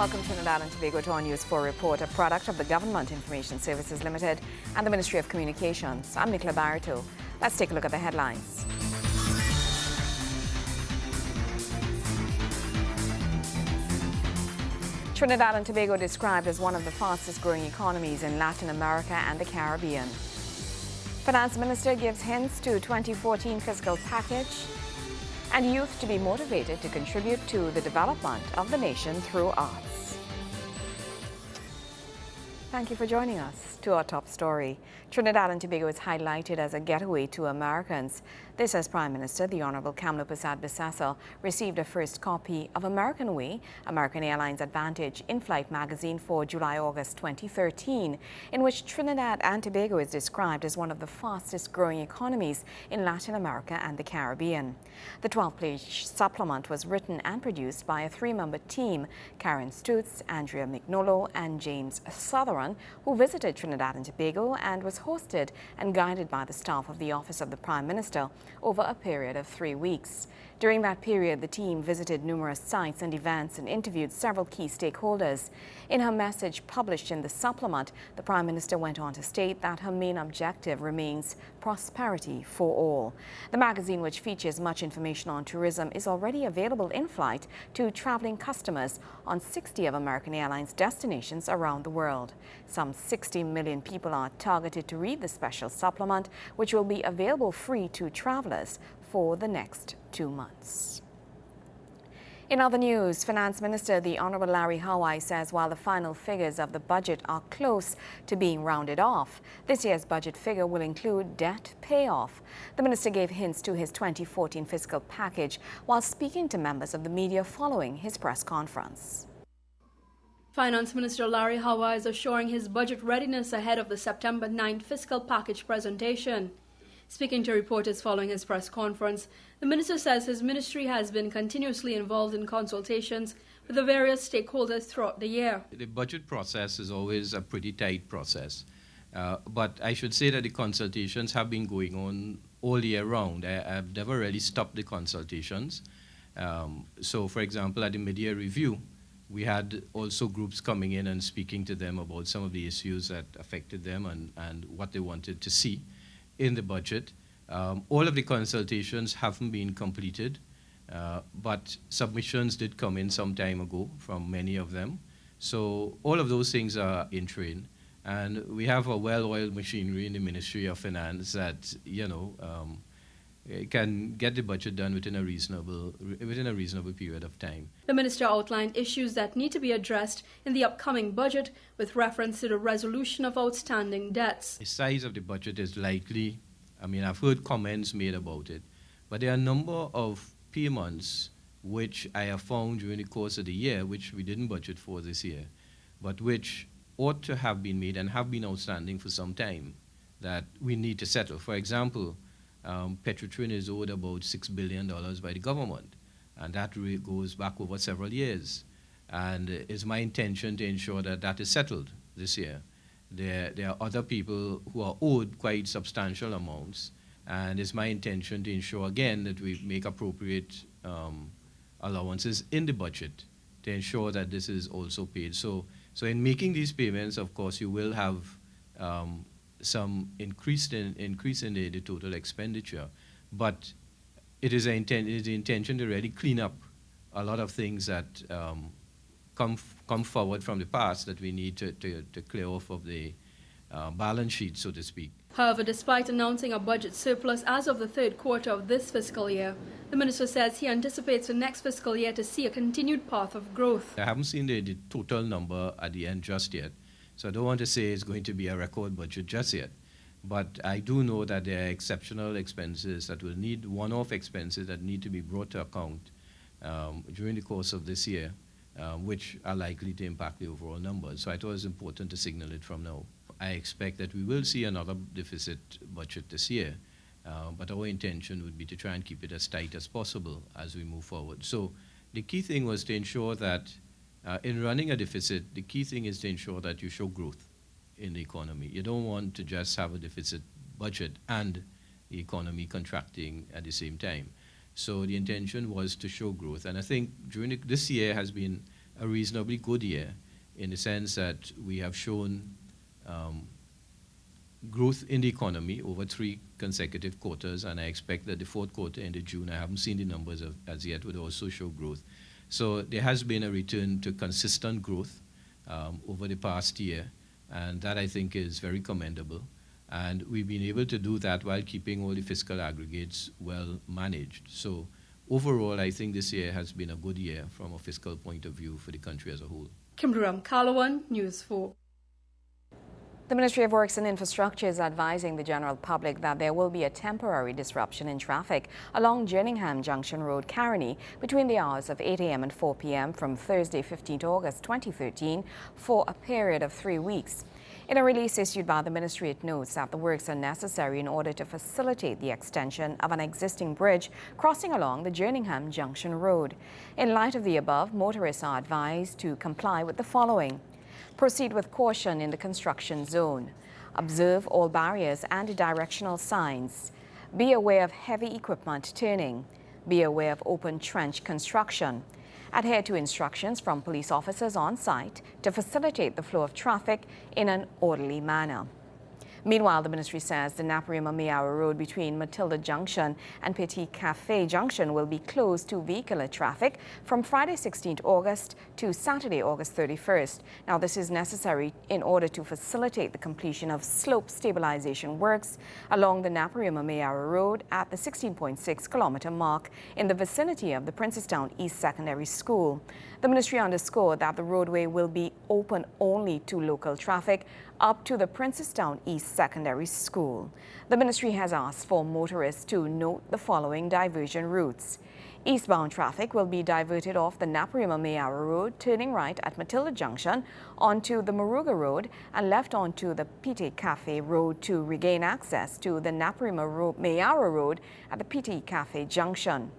Welcome to Trinidad and Tobago to our News 4 report, a product of the Government Information Services Limited and the Ministry of Communications. I'm Nicola Barreto. Let's take a look at the headlines. Trinidad and Tobago described as one of the fastest growing economies in Latin America and the Caribbean. Finance Minister gives hints to 2014 fiscal package, and youth to be motivated to contribute to the development of the nation through arts. Thank you for joining us. To our top story. Trinidad and Tobago is highlighted as a getaway to Americans. This as Prime Minister, the Honorable Kamla Persad-Bissessel, received a first copy of American Way, American Airlines Advantage in-flight magazine for July-August 2013, in which Trinidad and Tobago is described as one of the fastest growing economies in Latin America and the Caribbean. The 12-page supplement was written and produced by a three-member team, Karen Stutz, Andrea Mignolo, and James Sutherland, who visited Trinidad and Tobago and was hosted and guided by the staff of the Office of the Prime Minister over a period of 3 weeks. During that period, the team visited numerous sites and events and interviewed several key stakeholders. In her message published in the supplement, the Prime Minister went on to state that her main objective remains prosperity for all. The magazine, which features much information on tourism, is already available in flight to traveling customers on 60 of American Airlines destinations around the world. Some 60 million people are targeted to read the special supplement, which will be available free to travelers for the next 2 months. In other news, Finance Minister the Honorable Larry Hawai says while the final figures of the budget are close to being rounded off, this year's budget figure will include debt payoff. The minister gave hints to his 2014 fiscal package while speaking to members of the media following his press conference. Finance Minister Larry Hawai is assuring his budget readiness ahead of the September 9th fiscal package presentation. Speaking to reporters following his press conference, the minister says his ministry has been continuously involved in consultations with the various stakeholders throughout the year. The budget process is always a pretty tight process, but I should say that the consultations have been going on all year round. I've never really stopped the consultations. So, for example, at the mid-year review, we had also groups coming in and speaking to them about some of the issues that affected them and what they wanted to see in the budget. All of the consultations haven't been completed, but submissions did come in some time ago from many of them. So all of those things are in train. And we have a well-oiled machinery in the Ministry of Finance that, can get the budget done within a reasonable period of time. The minister outlined issues that need to be addressed in the upcoming budget with reference to the resolution of outstanding debts. The size of the budget is likely, I've heard comments made about it, but there are a number of payments which I have found during the course of the year, which we didn't budget for this year, but which ought to have been made and have been outstanding for some time that we need to settle. For example, Petrotrin is owed about $6 billion by the government, and that really goes back over several years. And it's my intention to ensure that that is settled this year. There are other people who are owed quite substantial amounts, and it's my intention to ensure again that we make appropriate allowances in the budget to ensure that this is also paid. So in making these payments, of course, you will have some increase in the total expenditure, but it is the intention to really clean up a lot of things that come forward from the past that we need to clear off of the balance sheet, so to speak. However, despite announcing a budget surplus as of the third quarter of this fiscal year, the minister says he anticipates the next fiscal year to see a continued path of growth. I haven't seen the total number at the end just yet, so I don't want to say it's going to be a record budget just yet. But I do know that there are exceptional expenses that will need one-off expenses that need to be brought to account during the course of this year, which are likely to impact the overall numbers. So I thought it was important to signal it from now. I expect that we will see another deficit budget this year, but our intention would be to try and keep it as tight as possible as we move forward. So the key thing was to ensure that in running a deficit, the key thing is to ensure that you show growth in the economy. You don't want to just have a deficit budget and the economy contracting at the same time. So the intention was to show growth. And I think during this year has been a reasonably good year in the sense that we have shown growth in the economy over 3 consecutive quarters, and I expect that the 4th quarter ended June, I haven't seen the numbers as yet, would also show growth. So there has been a return to consistent growth over the past year, and that I think is very commendable. And we've been able to do that while keeping all the fiscal aggregates well managed. So overall, I think this year has been a good year from a fiscal point of view for the country as a whole. Kimberly Kalawan, News 4. The Ministry of Works and Infrastructure is advising the general public that there will be a temporary disruption in traffic along Jerningham Junction Road, Caroni, between the hours of 8 a.m. and 4 p.m. from Thursday, 15th August 2013 for a period of 3 weeks. In a release issued by the ministry, it notes that the works are necessary in order to facilitate the extension of an existing bridge crossing along the Jerningham Junction Road. In light of the above, motorists are advised to comply with the following. Proceed with caution in the construction zone. Observe all barriers and directional signs. Be aware of heavy equipment turning. Be aware of open trench construction. Adhere to instructions from police officers on site to facilitate the flow of traffic in an orderly manner. Meanwhile, the ministry says the Naparima-Mayara Road between Matilda Junction and Petit Cafe Junction will be closed to vehicular traffic from Friday 16th August to Saturday August 31st. Now, this is necessary in order to facilitate the completion of slope stabilization works along the Naparima-Mayara Road at the 16.6-kilometer mark in the vicinity of the Princestown East Secondary School. The ministry underscored that the roadway will be open only to local traffic up to the Princestown East Secondary School. The ministry has asked for motorists to note the following diversion routes. Eastbound traffic will be diverted off the Naparima-Mayara Road, turning right at Matilda Junction onto the Moruga Road and left onto the Petit Cafe Road to regain access to the Naparima-Mayara Road at the Petit Cafe Junction.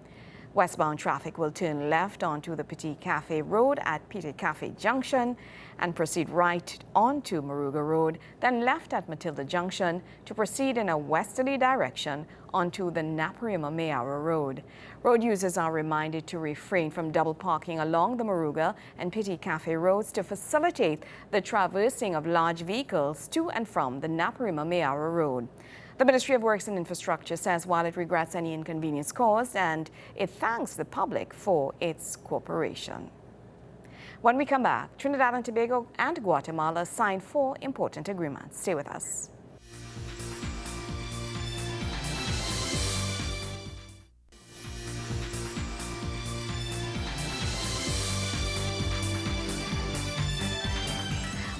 Westbound traffic will turn left onto the Petit Cafe Road at Petit Cafe Junction and proceed right onto Moruga Road, then left at Matilda Junction to proceed in a westerly direction onto the Naparima-Mayara Road. Road users are reminded to refrain from double parking along the Moruga and Petit Cafe roads to facilitate the traversing of large vehicles to and from the Naparima-Mayara Road. The Ministry of Works and Infrastructure says while it regrets any inconvenience caused and it thanks the public for its cooperation. When we come back, Trinidad and Tobago and Guatemala signed 4 important agreements. Stay with us.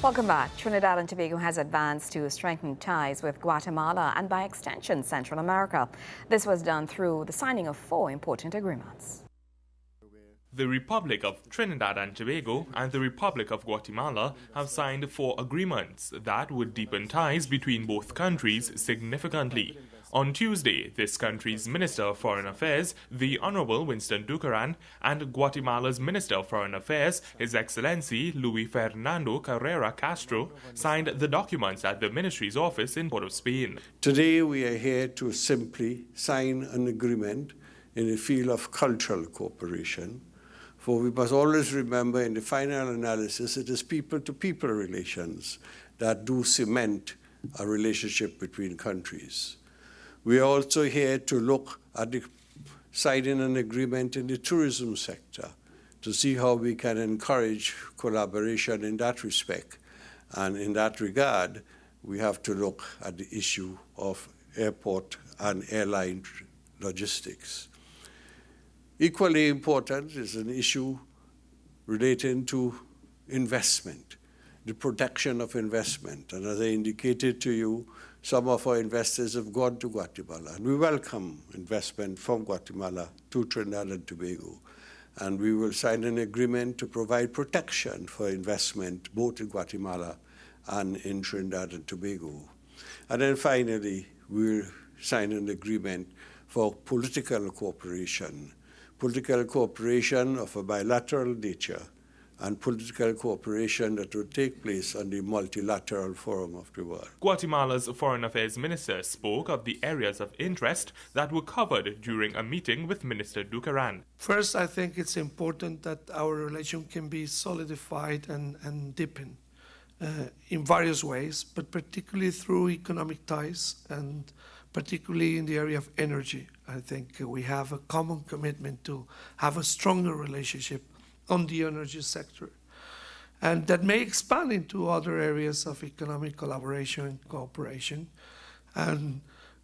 Welcome back. Trinidad and Tobago has advanced to strengthen ties with Guatemala and by extension Central America. This was done through the signing of 4 important agreements. The Republic of Trinidad and Tobago and the Republic of Guatemala have signed 4 agreements that would deepen ties between both countries significantly. On Tuesday, this country's Minister of Foreign Affairs, the Honorable Winston Ducaran, and Guatemala's Minister of Foreign Affairs, His Excellency Luis Fernando Carrera Castro, signed the documents at the ministry's office in Port of Spain. Today we are here to simply sign an agreement in the field of cultural cooperation, for we must always remember in the final analysis it is people-to-people relations that do cement a relationship between countries. We are also here to look at signing an agreement in the tourism sector to see how we can encourage collaboration in that respect. And in that regard, we have to look at the issue of airport and airline logistics. Equally important is an issue relating to investment, the protection of investment. And as I indicated to you, some of our investors have gone to Guatemala, and we welcome investment from Guatemala to Trinidad and Tobago. And we will sign an agreement to provide protection for investment both in Guatemala and in Trinidad and Tobago. And then finally, we'll sign an agreement for political cooperation of a bilateral nature and political cooperation that would take place on the multilateral forum of the world. Guatemala's Foreign Affairs Minister spoke of the areas of interest that were covered during a meeting with Minister Ducaran. First, I think it's important that our relation can be solidified and deepened in various ways, but particularly through economic ties and particularly in the area of energy. I think we have a common commitment to have a stronger relationship on the energy sector. And that may expand into other areas of economic collaboration and cooperation. And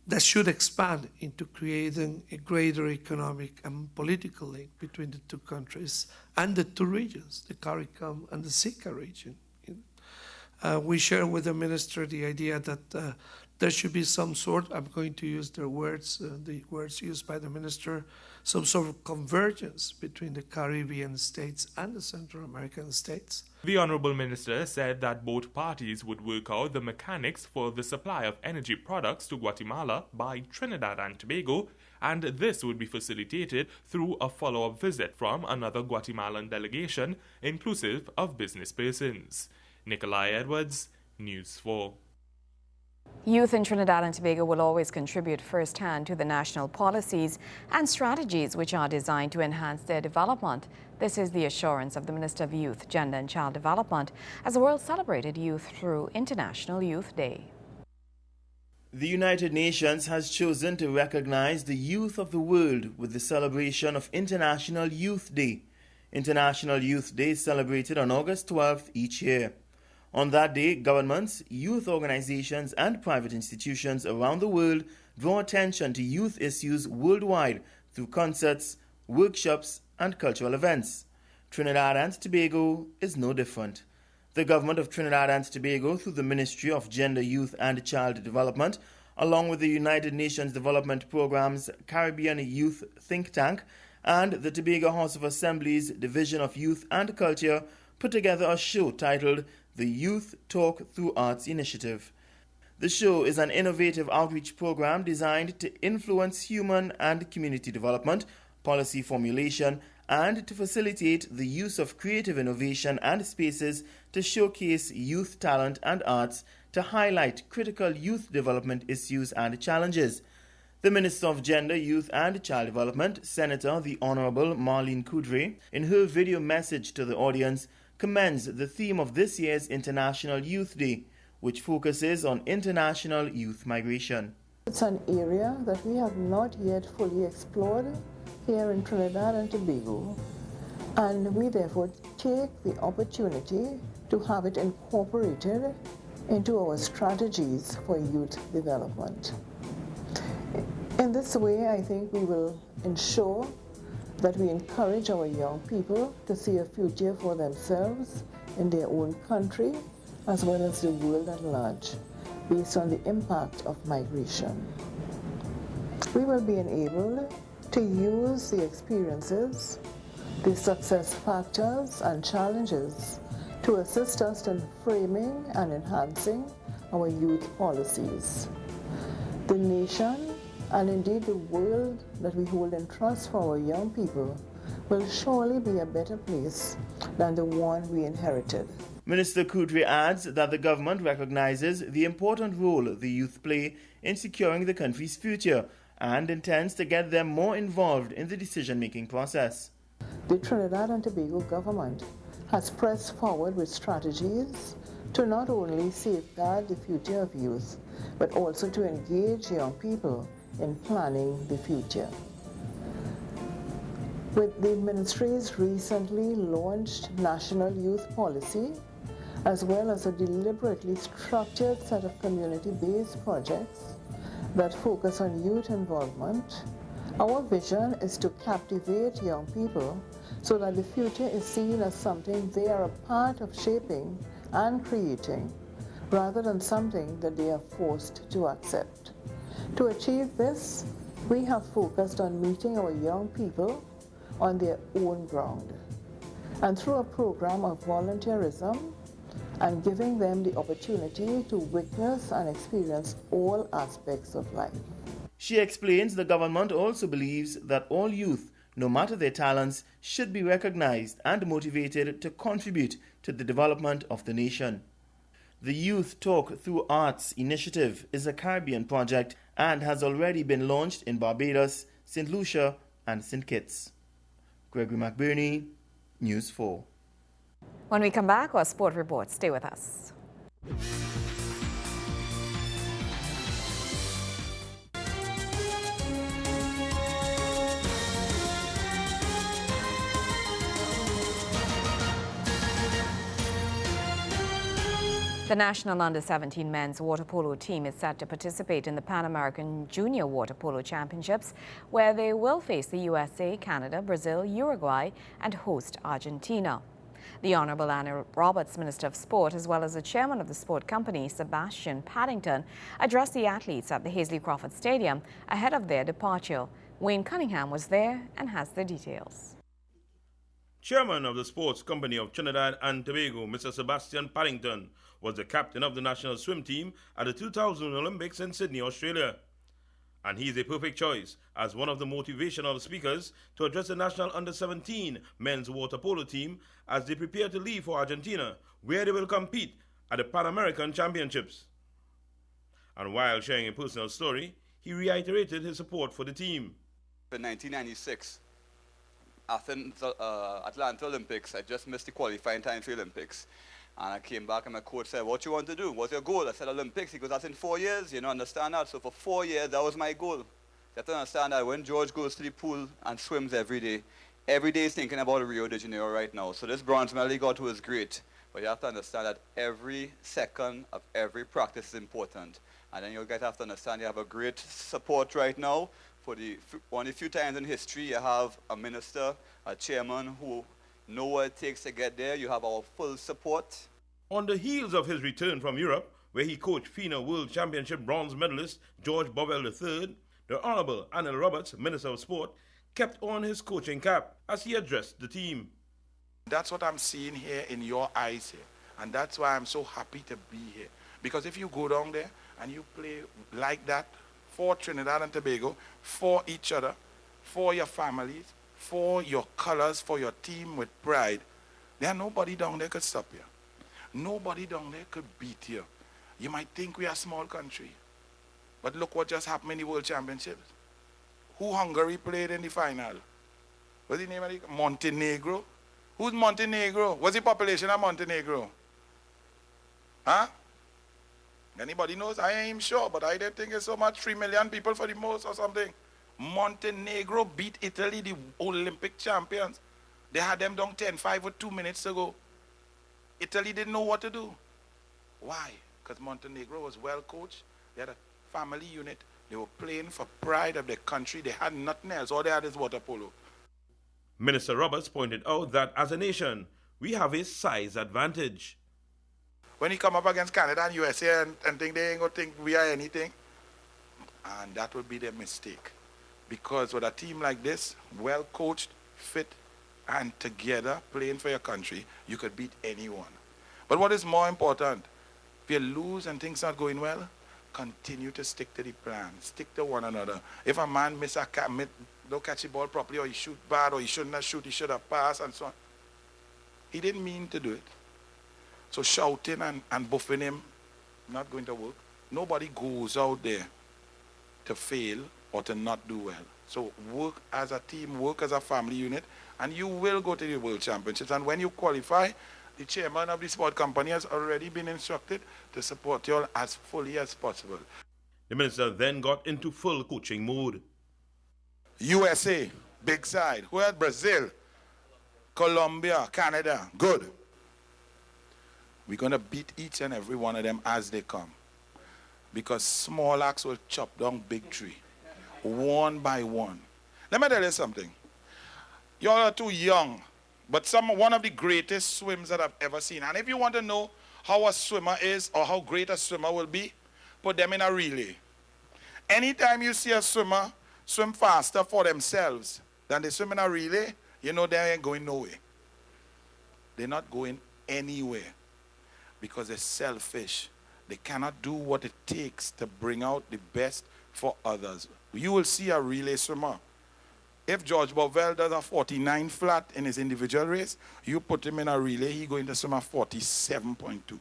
that should expand into creating a greater economic and political link between the two countries and the two regions, the CARICOM and the SICA region. We share with the minister the idea that there should be some sort, I'm going to use the words used by the minister, some sort of convergence between the Caribbean states and the Central American states. The Honourable Minister said that both parties would work out the mechanics for the supply of energy products to Guatemala by Trinidad and Tobago, and this would be facilitated through a follow-up visit from another Guatemalan delegation, inclusive of business persons. Nikolai Edwards, News 4. Youth in Trinidad and Tobago will always contribute firsthand to the national policies and strategies which are designed to enhance their development. This is the assurance of the Minister of Youth, Gender and Child Development as the world celebrated youth through International Youth Day. The United Nations has chosen to recognize the youth of the world with the celebration of International Youth Day. International Youth Day is celebrated on August 12th each year. On that day, governments, youth organizations, and private institutions around the world draw attention to youth issues worldwide through concerts, workshops, and cultural events. Trinidad and Tobago is no different. The government of Trinidad and Tobago, through the Ministry of Gender, Youth, and Child Development, along with the United Nations Development Programme's Caribbean Youth Think Tank and the Tobago House of Assembly's Division of Youth and Culture, put together a show titled the Youth Talk Through Arts Initiative. The show is an innovative outreach program designed to influence human and community development, policy formulation, and to facilitate the use of creative innovation and spaces to showcase youth talent and arts to highlight critical youth development issues and challenges. The Minister of Gender, Youth and Child Development, Senator the Honourable Marlene Coudray, in her video message to the audience, commends the theme of this year's International Youth Day, which focuses on international youth migration. It's an area that we have not yet fully explored here in Trinidad and Tobago, and we therefore take the opportunity to have it incorporated into our strategies for youth development. In this way, I think we will ensure that we encourage our young people to see a future for themselves in their own country as well as the world at large, based on the impact of migration. We will be enabled to use the experiences, the success factors and challenges to assist us in framing and enhancing our youth policies. The nation and indeed the world that we hold in trust for our young people will surely be a better place than the one we inherited. Minister Coudray adds that the government recognizes the important role the youth play in securing the country's future and intends to get them more involved in the decision-making process. The Trinidad and Tobago government has pressed forward with strategies to not only safeguard the future of youth, but also to engage young people in planning the future. With the ministry's recently launched National Youth Policy, as well as a deliberately structured set of community-based projects that focus on youth involvement, our vision is to captivate young people so that the future is seen as something they are a part of shaping and creating, rather than something that they are forced to accept. To achieve this, we have focused on meeting our young people on their own ground, and through a program of volunteerism and giving them the opportunity to witness and experience all aspects of life. She explains the government also believes that all youth, no matter their talents, should be recognized and motivated to contribute to the development of the nation. The Youth Talk Through Arts initiative is a Caribbean project and has already been launched in Barbados, St. Lucia, and St. Kitts. Gregory McBurney, News 4. When we come back, our sport report. Stay with us. The national under-17 men's water polo team is set to participate in the Pan American Junior Water Polo Championships, where they will face the USA, Canada, Brazil, Uruguay, and host Argentina. The Honourable Anna Roberts, Minister of Sport, as well as the chairman of the sport company, Sebastian Paddington, addressed the athletes at the Hazley Crawford Stadium ahead of their departure. Wayne Cunningham was there and has the details. Chairman of the sports company of Trinidad and Tobago, Mr. Sebastian Paddington, was the captain of the national swim team at the 2000 Olympics in Sydney, Australia. And he's a perfect choice as one of the motivational speakers to address the national under-17 men's water polo team as they prepare to leave for Argentina, where they will compete at the Pan American Championships. And while sharing a personal story, he reiterated his support for the team. In 1996, Atlanta Olympics, I just missed the qualifying time for the Olympics. And I came back and my coach said, what you want to do? What's your goal? I said, Olympics. He goes, that's in 4 years. You know, understand that? So for 4 years, that was my goal. You have to understand that when George goes to the pool and swims every day he's thinking about Rio de Janeiro right now. So this bronze medal he got was great. But you have to understand that every second of every practice is important. And then you guys have to understand you have a great support right now. For one of the few times in history, you have a minister, a chairman who know what it takes to get there. You have our full support. On the heels of his return from Europe, where he coached FINA World Championship bronze medalist George Bovell III, the Honourable Anna Roberts, Minister of Sport, kept on his coaching cap as he addressed the team. That's what I'm seeing here in your eyes here. And that's why I'm so happy to be here. Because if you go down there and you play like that for Trinidad and Tobago, for each other, for your families, for your colors, for your team with pride, there's nobody down there could stop you. Nobody down there could beat you. You might think we are a small country, but look what just happened in the World Championships. Who Hungary played in the final? What's the name of it? Montenegro? Who's Montenegro? What's the population of Montenegro? Huh? Anybody knows? I ain't sure, but I don't think it's so much, 3 million people for the most or something. Montenegro beat Italy, the Olympic champions. They had them down 10-5 with 2 minutes to go. Italy didn't know what to do. Why? Because Montenegro was well coached. They had a family unit. They were playing for pride of their country. They had nothing else. All they had is water polo. Minister Roberts pointed out that as a nation, we have a size advantage. When you come up against Canada and USA and think they ain't going to think we are anything, and that would be their mistake. Because with a team like this, well coached, fit, and together playing for your country, you could beat anyone. But what is more important, if you lose and things not going well, continue to stick to the plan, stick to one another. If a man don't catch the ball properly, or he shoot bad, or he shouldn't have shoot, he should have passed, and so on. He didn't mean to do it. So shouting and buffing him, not going to work. Nobody goes out there to fail or to not do well. So work as a team, work as a family unit, and you will go to the World Championships. And when you qualify, the chairman of the sport company has already been instructed to support you all as fully as possible. The minister then got into full coaching mode. USA, big side. Who had Brazil, Colombia, Canada, good. We're going to beat each and every one of them as they come. Because small axe will chop down big tree, one by one. Let me tell you something. You all are too young, but one of the greatest swims that I've ever seen. And if you want to know how a swimmer is or how great a swimmer will be, put them in a relay. Anytime you see a swimmer swim faster for themselves than they swim in a relay, you know they ain't going nowhere. They're not going anywhere because they're selfish. They cannot do what it takes to bring out the best for others. You will see a relay swimmer. If George Bovell does a 49 flat in his individual race, you put him in a relay, he's going to swim a 47.2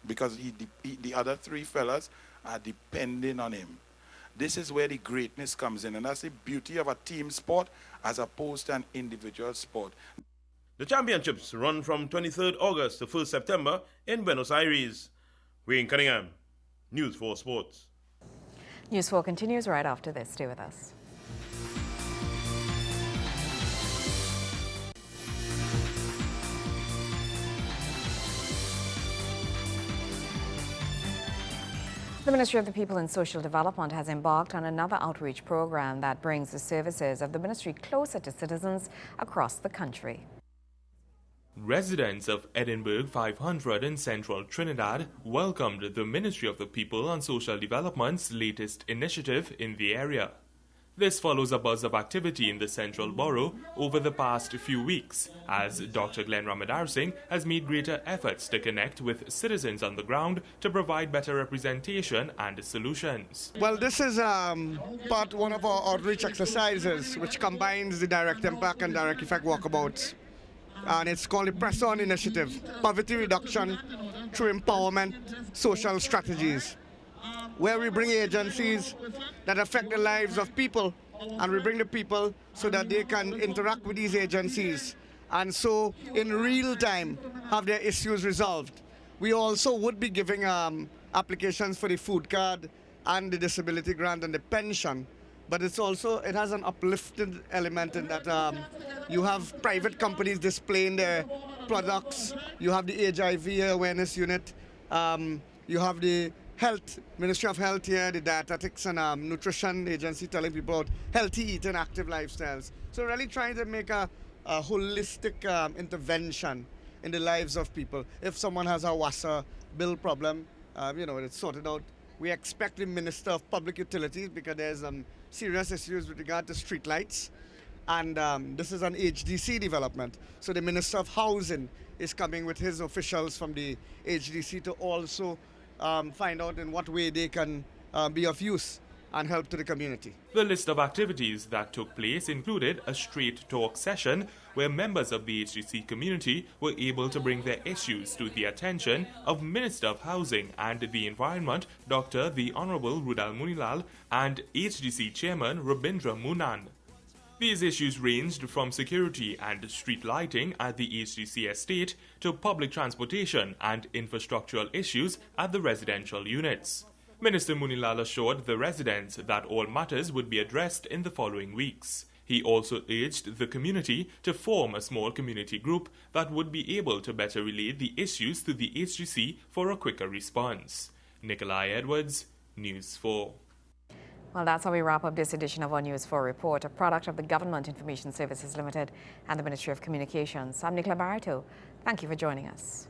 because the other three fellas are depending on him. This is where the greatness comes in, and that's the beauty of a team sport as opposed to an individual sport. The championships run from 23rd August to 1st September in Buenos Aires. Wayne Cunningham, News 4 Sports. News 4 continues right after this. Stay with us. The Ministry of the People and Social Development has embarked on another outreach program that brings the services of the ministry closer to citizens across the country. Residents of Edinburgh 500 in central Trinidad welcomed the Ministry of the People and Social Development's latest initiative in the area. This follows a buzz of activity in the central borough over the past few weeks, as Dr. Glenn Ramadarsingh has made greater efforts to connect with citizens on the ground to provide better representation and solutions. Well, this is part one of our outreach exercises, which combines the direct impact and direct effect walkabouts. And it's called the Press On Initiative, Poverty Reduction Through Empowerment Social Strategies, where we bring agencies that affect the lives of people, and we bring the people so that they can interact with these agencies and so in real time have their issues resolved. We also would be giving applications for the food card and the disability grant and the pension, but it has an uplifted element in that you have private companies displaying their products, you have the HIV awareness unit, you have the Ministry of Health here, the dietetics and nutrition agency telling people about healthy eating, active lifestyles. So really trying to make a holistic intervention in the lives of people. If someone has a WASA bill problem, it's sorted out. We expect the Minister of Public Utilities, because there's serious issues with regard to street lights, and this is an HDC development. So the Minister of Housing is coming with his officials from the HDC to also find out in what way they can be of use and help to the community. The list of activities that took place included a straight talk session where members of the HDC community were able to bring their issues to the attention of Minister of Housing and the Environment, Dr. the Honorable Rudal Munilal, and HDC Chairman Rabindra Munan. These issues ranged from security and street lighting at the HDC estate to public transportation and infrastructural issues at the residential units. Minister Munilal assured the residents that all matters would be addressed in the following weeks. He also urged the community to form a small community group that would be able to better relay the issues to the HDC for a quicker response. Nikolai Edwards, News 4. Well, that's how we wrap up this edition of our News 4 report, a product of the Government Information Services Limited and the Ministry of Communications. I'm Nicola Barreto. Thank you for joining us.